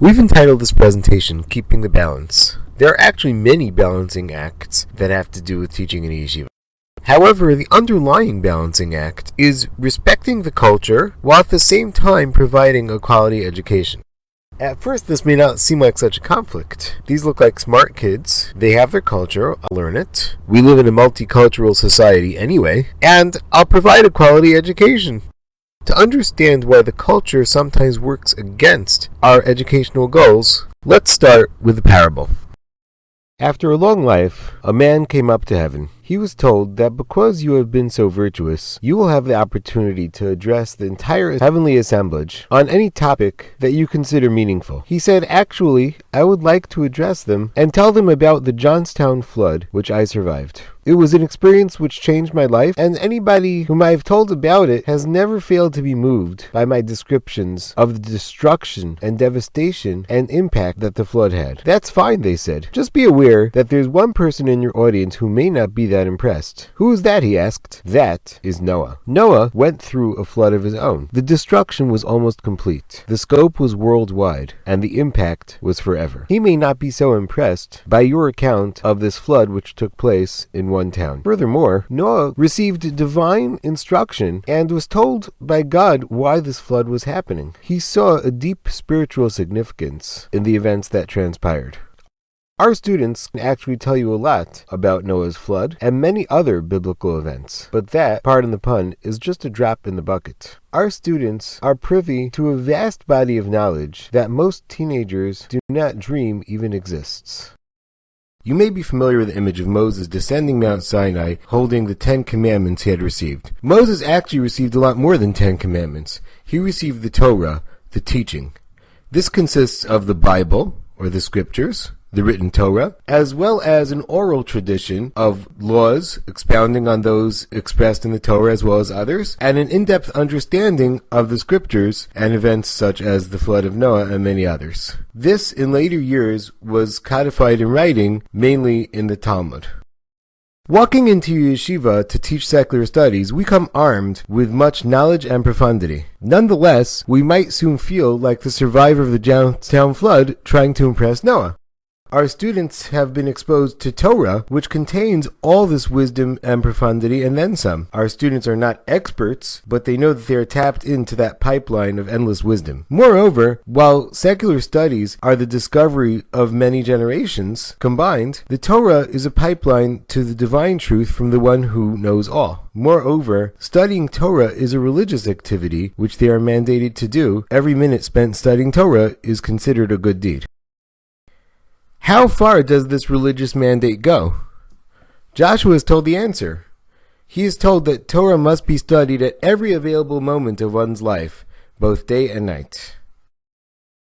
We've entitled this presentation, Keeping the Balance. There are actually many balancing acts that have to do with teaching in a yeshiva. However, the underlying balancing act is respecting the culture while at the same time providing a quality education. At first, this may not seem like such a conflict. These look like smart kids. They have their culture. I'll learn it. We live in a multicultural society anyway, and I'll provide a quality education. To understand why the culture sometimes works against our educational goals, let's start with a parable. After a long life, a man came up to heaven. He was told that because you have been so virtuous, you will have the opportunity to address the entire heavenly assemblage on any topic that you consider meaningful. He said, actually, I would like to address them and tell them about the Johnstown flood, which I survived. It was an experience which changed my life, and anybody whom I have told about it has never failed to be moved by my descriptions of the destruction and devastation and impact that the flood had. That's fine, they said. Just be aware that there's one person in your audience who may not be that impressed. Who is that? He asked. That is Noah. Noah went through a flood of his own. The destruction was almost complete. The scope was worldwide, and the impact was forever. He may not be so impressed by your account of this flood which took place in one town. Furthermore, Noah received divine instruction and was told by God why this flood was happening. He saw a deep spiritual significance in the events that transpired. Our students can actually tell you a lot about Noah's flood and many other biblical events, but that, pardon the pun, is just a drop in the bucket. Our students are privy to a vast body of knowledge that most teenagers do not dream even exists. You may be familiar with the image of Moses descending Mount Sinai holding the 10 Commandments he had received. Moses actually received a lot more than 10 Commandments. He received the Torah, the teaching. This consists of the Bible, or the Scriptures, the written Torah, as well as an oral tradition of laws expounding on those expressed in the Torah as well as others, and an in-depth understanding of the Scriptures and events such as the flood of Noah and many others. This, in later years, was codified in writing, mainly in the Talmud. Walking into yeshiva to teach secular studies, we come armed with much knowledge and profundity. Nonetheless, we might soon feel like the survivor of the Johnstown flood trying to impress Noah. Our students have been exposed to Torah, which contains all this wisdom and profundity and then some. Our students are not experts, but they know that they are tapped into that pipeline of endless wisdom. Moreover, while secular studies are the discovery of many generations combined, the Torah is a pipeline to the divine truth from the one who knows all. Moreover, studying Torah is a religious activity which they are mandated to do. Every minute spent studying Torah is considered a good deed. How far does this religious mandate go? Joshua is told the answer. He is told that Torah must be studied at every available moment of one's life, both day and night.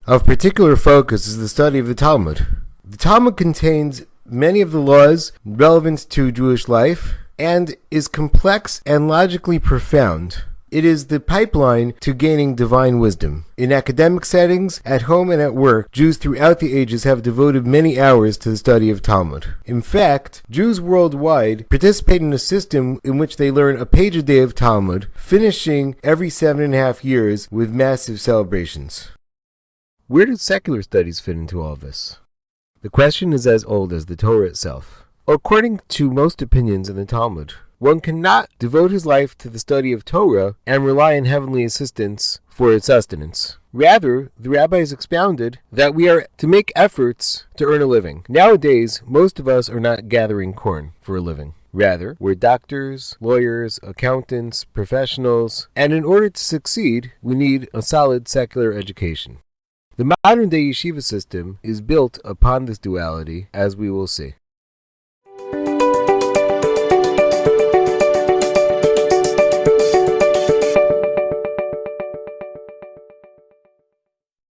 Of particular focus is the study of the Talmud. The Talmud contains many of the laws relevant to Jewish life and is complex and logically profound. It is the pipeline to gaining divine wisdom. In academic settings, at home and at work, Jews throughout the ages have devoted many hours to the study of Talmud. In fact, Jews worldwide participate in a system in which they learn a page a day of Talmud, finishing every 7.5 years with massive celebrations. Where do secular studies fit into all this? The question is as old as the Torah itself. According to most opinions in the Talmud, one cannot devote his life to the study of Torah and rely on heavenly assistance for its sustenance. Rather, the rabbis expounded that we are to make efforts to earn a living. Nowadays, most of us are not gathering corn for a living. Rather, we're doctors, lawyers, accountants, professionals, and in order to succeed, we need a solid secular education. The modern-day yeshiva system is built upon this duality, as we will see.